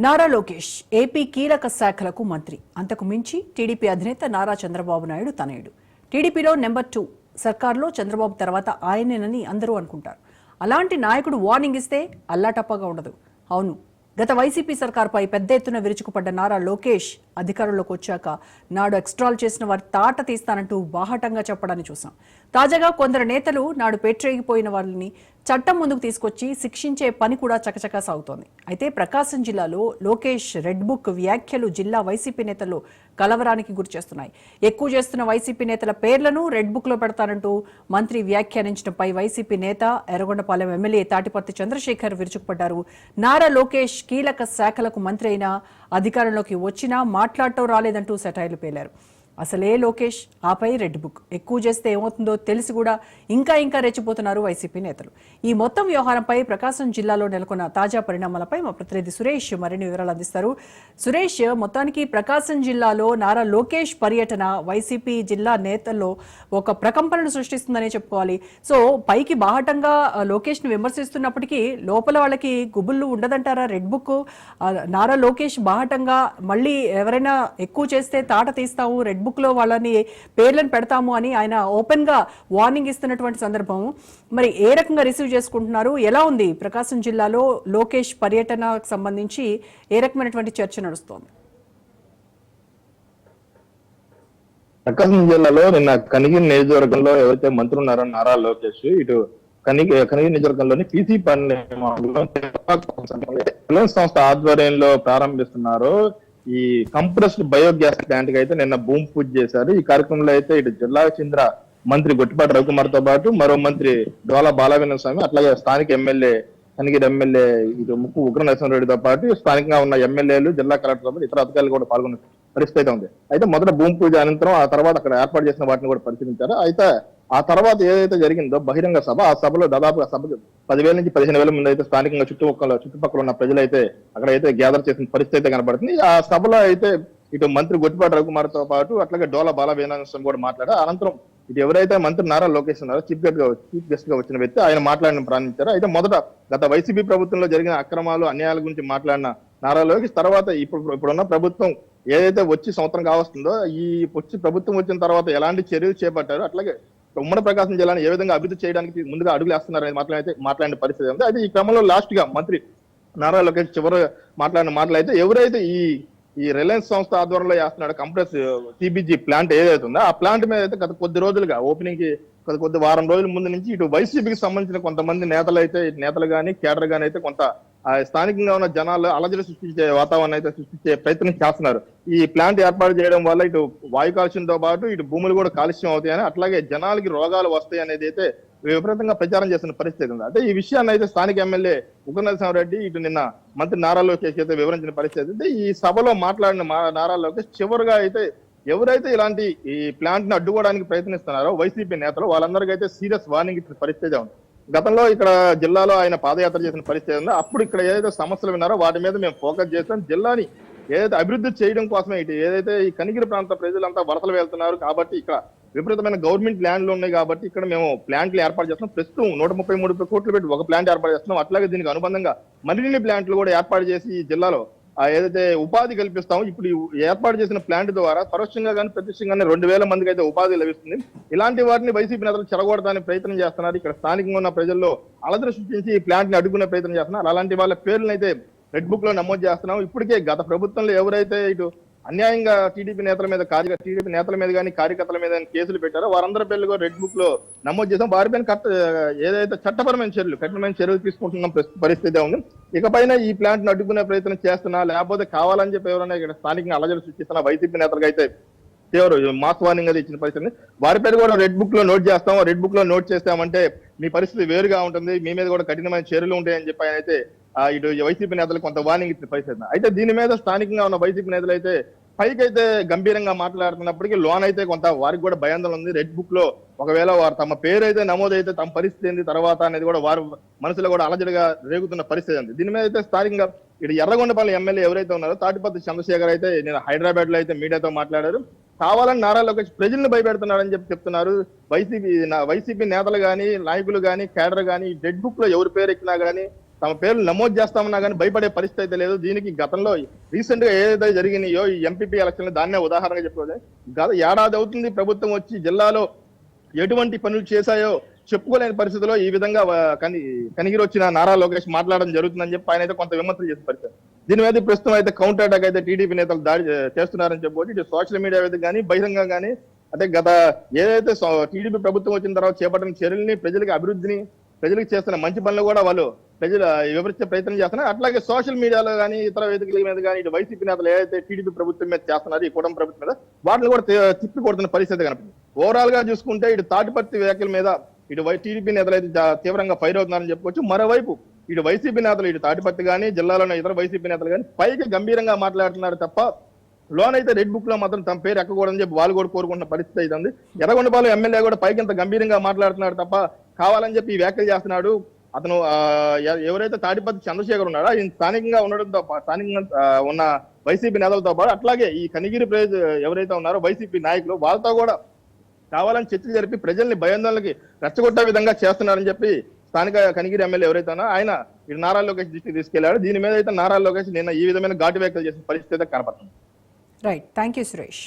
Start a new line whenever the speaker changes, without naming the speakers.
Nara Lokesh AP కీలక శాఖలకు మంత్రి. అంతకు మించి టీడీపీ అధినేత నారా చంద్రబాబు నాయుడు తనయుడు. టీడీపీలో నెంబర్ 2 సర్కార్లో చంద్రబాబు తర్వాత ఆయనేనని అందరూ అనుకుంటారు. అలాంటి నాయకుడు వార్నింగ్ ఇస్తే అల్లాటప్పగా ఉండదు. అవును, గత వైసీపీ సర్కార్పై పెద్ద ఎత్తున విరుచుకుపడ్డ నారా లోకేష్ అధికారంలోకి వచ్చాక నాడు ఎక్స్ట్రాల్ చేసిన వారి తాట తీస్తానంటూ బాహటంగా చెప్పడాన్ని చూసాం. తాజాగా కొందరు నేతలు నాడు పేట్రేగిపోయిన వారిని చట్టం ముందుకు తీసుకొచ్చి శిక్షించే పని కూడా చకచకా సాగుతోంది. అయితే ప్రకాశం జిల్లాలో లోకేష్ రెడ్ బుక్ వ్యాఖ్యలు జిల్లా వైసీపీ నేతలు కలవరానికి గురిచేస్తున్నాయి. ఎక్కువ చేస్తున్న వైసీపీ నేతల పేర్లను రెడ్ బుక్ లో పెడతానంటూ మంత్రి వ్యాఖ్యానించడంపై వైసీపీ నేత ఎర్రగొండపాలెం ఎమ్మెల్యే తాటిపర్తి చంద్రశేఖర్ విరుచుకుపడ్డారు. నారా లోకేష్ కీలక శాఖలకు మంత్రి అయినా అధికారంలోకి వచ్చినా మాట్లాడటం రాలేదంటూ సెటైర్లు పేలారు. అసలే లోకేష్ ఆపై రెడ్ బుక్ ఎక్కువ చేస్తే ఏమవుతుందో తెలిసి కూడా ఇంకా రెచ్చిపోతున్నారు వైసీపీ నేతలు. ఈ మొత్తం వ్యవహారంపై ప్రకాశం జిల్లాలో నెలకొన్న తాజా పరిణామాలపై మా ప్రతినిధి సురేష్ మరిన్ని వివరాలు అందిస్తారు. సురేష్, మొత్తానికి ప్రకాశం జిల్లాలో నారా లోకేష్ పర్యటన వైసీపీ జిల్లా నేతల్లో ఒక ప్రకంపనను సృష్టిస్తుందనే చెప్పుకోవాలి. సో పైకి బాహటంగా లోకేష్ ను విమర్శిస్తున్నప్పటికీ లోపల వాళ్ళకి గుబుళ్ళు ఉండదంటారా? రెడ్ బుక్ నారా లోకేష్ బాహటంగా మళ్ళీ ఎవరైనా ఎక్కువ చేస్తే తాట తీస్తాము, రెడ్ బుక్ లో వాళ్ళని పేర్లను పెడతాము అని ఆయన ఓపెన్ గా వార్నింగ్ ఇస్తున్నటువంటి సందర్భం. మరి ఏ రకంగా రిసీవ్ చేసుకుంటున్నారు? ఎలా ఉంది ప్రకాశం జిల్లాలో లోకేష్ పర్యటనకు సంబంధించి ఏ రకమైనటువంటి చర్చ నడుస్తోంది?
ప్రకాశం జిల్లాలో నిన్న కనిగిరి నియోజకవర్గంలో ఎవరైతే మంత్రులు ఉన్నారో నారా లోకేష్ ఇటు కనిగిరి నియోజకవర్గంలోని పీసీ సంస్థ ఆధ్వర్యంలో ప్రారంభిస్తున్నారు ఈ కంప్రెస్డ్ బయోగ్యాస్ ప్లాంట్ కి అయితే నిన్న భూమి పూజ చేశారు. ఈ కార్యక్రమంలో అయితే ఇటు జిల్లాకు చెందిన మంత్రి గొట్టిపాటి రవికుమార్ తో పాటు మరో మంత్రి డోలా బాలవినోద్ స్వామి, అట్లాగే స్థానిక ఎమ్మెల్యే కనిగిరి ఎమ్మెల్యే ఇటు ముక్కు ఉగ్ర నరసింహారెడ్డితో పాటు స్థానికంగా ఉన్న ఎమ్మెల్యేలు, జిల్లా కలెక్టర్ పాటు ఇతర అధికారులు కూడా పాల్గొన్న పరిస్థితి ఉంది. అయితే మొదట భూమి పూజ అనంతరం ఆ తర్వాత అక్కడ ఏర్పాటు చేసిన వాటిని కూడా పరిశీలించారు. అయితే ఆ తర్వాత ఏదైతే జరిగిందో బహిరంగ సభ, ఆ సభలో దాదాపుగా సభకు 10,000 నుంచి 15,000 మంది అయితే స్థానికంగా చుట్టుపక్కల ఉన్న ప్రజలైతే అక్కడైతే గ్యాదర్ చేసిన పరిస్థితి అయితే కనబడుతుంది. ఆ సభలో అయితే ఇటు మంత్రి గొట్టిపాటి రవికుమార్ తో పాటు అట్లాగే డోలా బాలవినోద్ కూడా మాట్లాడారు. అనంతరం ఇటు ఎవరైతే మంత్రి నారా లోకేష్ ఉన్నారో చీఫ్ గెస్ట్ గా వచ్చిన వ్యక్తి ఆయన మాట్లాడిన ప్రారంభించారు. అయితే మొదట గత వైసీపీ ప్రభుత్వంలో జరిగిన అక్రమాలు, అన్యాయాల గురించి మాట్లాడిన నారా లోకేష్ తర్వాత ఇప్పుడున్న ప్రభుత్వం ఏదైతే వచ్చి సంవత్సరం కావస్తుందో ఈ ప్రభుత్వం వచ్చిన తర్వాత ఎలాంటి చర్యలు చేపట్టారు, అట్లాగే ఉమ్మడి ప్రకాశం జిల్లాను ఏ విధంగా అభివృద్ధి చేయడానికి ముందుగా అడుగులు వేస్తున్నారని మాట్లాడిన పరిస్థితి ఉంది. అయితే ఈ క్రమంలో లాస్ట్ గా మంత్రి నారా లోకేష్ చివరి మాట్లాడిన మాటలు అయితే ఎవరైతే ఈ రిలయన్స్ సంస్థ ఆధ్వర్యంలో చేస్తున్నాడు కంప్రెస్ టీబీజీ ప్లాంట్ ఏదైతే ఉందో ఆ ప్లాంట్ మీద అయితే గత కొద్ది రోజులుగా ఓపెనింగ్ కి కొద్ది వారం రోజుల ముందు నుంచి ఇటు వైసీపీకి సంబంధించిన కొంతమంది నేతలు కానీ కేడర్ కానీ అయితే కొంత స్థానికంగా ఉన్న జనాలు అలజడి సృష్టించే వాతావరణం అయితే సృష్టించే ప్రయత్నం చేస్తున్నారు. ఈ ప్లాంట్ ఏర్పాటు చేయడం వల్ల ఇటు వాయు కాలుష్యంతో పాటు ఇటు భూములు కూడా కాలుష్యం అవుతాయని, అట్లాగే జనాలకి రోగాలు వస్తాయి అనేది అయితే విపరీతంగా ప్రచారం చేస్తున్న పరిస్థితి ఉంది. అంటే ఈ విషయాన్ని అయితే స్థానిక ఎమ్మెల్యే ఉగ్ర నరసింహారెడ్డి ఇటు నిన్న మంత్రి నారా లోకేష్ అయితే వివరించిన పరిస్థితి అయితే ఈ సభలో మాట్లాడిన నారా లోకేష్ చివరిగా అయితే ఎవరైతే ఇలాంటి ఈ ప్లాంట్ ని అడ్డుకోవడానికి ప్రయత్నిస్తున్నారో వైసీపీ నేతలు వాళ్ళందరికీ అయితే సీరియస్ వార్నింగ్ ఇచ్చిన పరిస్థితి ఉంది. గతంలో ఇక్కడ జిల్లాలో ఆయన పాదయాత్ర చేసిన పరిస్థితి ఉందో అప్పుడు ఇక్కడ ఏదైతే సమస్యలు విన్నారో వాటి మీద మేము ఫోకస్ చేస్తాం, జిల్లాని ఏదైతే అభివృద్ధి చేయడం కోసమే ఇటు ఏదైతే ఈ కనిగిరి ప్రాంత ప్రజలంతా వరదలు వెళ్తున్నారు కాబట్టి ఇక్కడ విపరీతమైన గవర్నమెంట్ ల్యాండ్లు ఉన్నాయి కాబట్టి ఇక్కడ మేము ప్లాంట్లు ఏర్పాటు చేస్తున్నాం. ప్రస్తుతం 133 కోట్లు పెట్టి ఒక ప్లాంట్ ఏర్పాటు చేస్తున్నాం. అట్లాగే దీనికి అనుబంధంగా మరిన్ని ప్లాంట్లు కూడా ఏర్పాటు చేసి ఈ జిల్లాలో ఏదైతే ఉపాధి కల్పిస్తామో ఇప్పుడు ఏర్పాటు చేసిన ప్లాంట్ ద్వారా పరోక్షంగా కానీ ప్రత్యక్షంగానే 2,000 మందికి అయితే ఉపాధి లభిస్తుంది. ఇలాంటి వాటిని వైసీపీ నేతలు చెరగొడడానికి ప్రయత్నం చేస్తున్నారు. ఇక్కడ స్థానికంగా ఉన్న ప్రజల్లో అలజడి సృష్టించి ఈ ప్లాంట్ ని అడ్డుకునే ప్రయత్నం చేస్తున్నారు. అలాంటి వాళ్ళ పేర్లను అయితే రెడ్ బుక్ లో నమోదు చేస్తున్నాం. ఇప్పటికే గత ప్రభుత్వంలో ఎవరైతే ఇటు అన్యాయంగా టీడీపీ నేతల మీద కానీ కార్యకర్తల మీద కేసులు పెట్టారో వారందరి పేర్లు కూడా రెడ్ బుక్ లో నమోదు చేసాం. వారిపైన ఏదైతే చట్టపరమైన కఠినమైన చర్యలు తీసుకుంటున్న పరిస్థితి ఉంది. ఇకపైన ఈ ప్లాంట్ ను అడ్డుకునే ప్రయత్నం చేస్తున్నా, లేకపోతే కావాలని చెప్పి ఎవరైనా ఇక్కడ స్థానికంగా అలజడి సృష్టిస్తున్న వైసీపీ నేతలకు అయితే మాస్ వార్నింగ్ అది ఇచ్చిన పరిస్థితి. వారి పేరు కూడా రెడ్ బుక్ లో నోట్ చేస్తాం. రెడ్ బుక్ లో నోట్ చేస్తామంటే మీ పరిస్థితి వేరుగా ఉంటుంది, మీ మీద కూడా కఠినమైన చర్యలు ఉంటాయని చెప్పి ఆయన అయితే ఇటు వైసీపీ నేతలు కొంత వార్నింగ్ ఇచ్చిన పరిస్థితి. అయితే దీని మీద స్థానికంగా ఉన్న వైసీపీ నేతలు అయితే పైకి అయితే గంభీరంగా మాట్లాడుతున్నప్పటికీ లోన్ అయితే కొంత వారికి కూడా భయాందోళన ఉంది. రెడ్ బుక్ లో ఒకవేళ వారు తమ పేరు అయితే నమోదైతే తమ పరిస్థితి ఏంది తర్వాత అనేది కూడా వారు మనసులో కూడా అలజడిగా రేగుతున్న పరిస్థితి ఉంది. దీని మీద అయితే స్థానికంగా ఇటు ఎర్రగొండపాలెం ఎమ్మెల్యే ఎవరైతే ఉన్నారో తాటిపర్తి చంద్రశేఖర్ అయితే నేను హైదరాబాద్ లో అయితే మీడియాతో మాట్లాడారు. కావాలని నారా లోకేష్ ప్రజలను భయపెడుతున్నారని చెప్తున్నారు. వైసీపీ నేతలు కానీ నాయకులు కానీ కేడర్ కానీ రెడ్ బుక్ లో ఎవరి పేరు ఎక్కినా కానీ తమ పేర్లు నమోదు చేస్తామన్నా కానీ భయపడే పరిస్థితి అయితే లేదు. దీనికి గతంలో రీసెంట్ గా ఏదైతే జరిగినాయో ఈ ఎంపీపీ ఎలక్షన్ దాన్నే ఉదాహరణగా చెప్పుకోవాలి. గత ఏడాది అవుతుంది ప్రభుత్వం వచ్చి జిల్లాలో ఎటువంటి పనులు చేశాయో చెప్పుకోలేని పరిస్థితిలో ఈ విధంగా కనిగిరి వచ్చిన నారా లోకేష్ మాట్లాడడం జరుగుతుందని చెప్పి ఆయన అయితే కొంత విమర్శలు చేసిన పరిస్థితి. దీని మీద ప్రస్తుతం అయితే కౌంటర్ అటాక్ అయితే టీడీపీ నేతలు దాడి చేస్తున్నారని చెప్పవచ్చు. ఇటు సోషల్ మీడియా మీద కానీ బహిరంగంగా కానీ అంటే గత ఏదైతే టీడీపీ ప్రభుత్వం వచ్చిన తర్వాత చేపట్టిన చర్యల్ని ప్రజలకు చేస్తున్న మంచి పనులు కూడా వాళ్ళు ప్రజలు వివరించే ప్రయత్నం చేస్తున్నారు. అట్లాగే సోషల్ మీడియాలో కానీ ఇతర వేదికల మీద కానీ ఇటు వైసీపీ నేతలు ఏదైతే టీడీపీ ప్రభుత్వం మీద చేస్తున్నారు, ఈ కూటమి ప్రభుత్వం మీద వాటిని కూడా తిప్పి కొడుతున్న పరిస్థితి కనిపిస్తుంది. ఓవరాల్ గా చూసుకుంటే ఇటు తాటిపత్రి వ్యాఖ్యల మీద ఇటు టీడీపీ నేతలు అయితే తీవ్రంగా ఫైర్ అవుతున్నారని చెప్పుకోవచ్చు. మరోవైపు ఇటు వైసీపీ నేతలు ఇటు తాటిపత్రి కానీ జిల్లాలోని ఇతర వైసీపీ నేతలు కానీ పైకి గంభీరంగా మాట్లాడుతున్నారు తప్ప లోనైతే రెడ్ బుక్ లో మాత్రం తమ పేరు ఎక్కకూడదని చెప్పి వాళ్ళు కూడా కోరుకుంటున్న పరిస్థితి అయితే ఉంది. ఎర్రగొండపాలెం ఎమ్మెల్యే కూడా పైకి ఇంత గంభీరంగా మాట్లాడుతున్నాడు తప్ప కావాలని చెప్పి ఈ వ్యాఖ్యలు చేస్తున్నాడు. అతను ఎవరైతే తాడిపత్రి చంద్రశేఖర్ ఉన్నాడో ఆయన స్థానికంగా ఉండడంతో స్థానికంగా ఉన్న వైసీపీ నేతలతో పాటు అట్లాగే ఈ కనిగిరి ఎవరైతే ఉన్నారో వైసీపీ నాయకులు వాళ్ళతో కూడా కావాలని చర్చలు జరిపి ప్రజల్ని భయాందోళనకి రెచ్చగొట్టే విధంగా చేస్తున్నారని చెప్పి స్థానిక కనిగిరి ఎమ్మెల్యే ఎవరైతే ఉన్నారో ఆయన ఇటు నారా లోకేష్ దృష్టికి తీసుకెళ్లాడు. దీని మీద అయితే నారా లోకేష్ నిన్న ఈ విధమైన ఘాటు వ్యాఖ్యలు చేసిన పరిస్థితి అయితే కనపడుతుంది.
Right, thank you Suresh.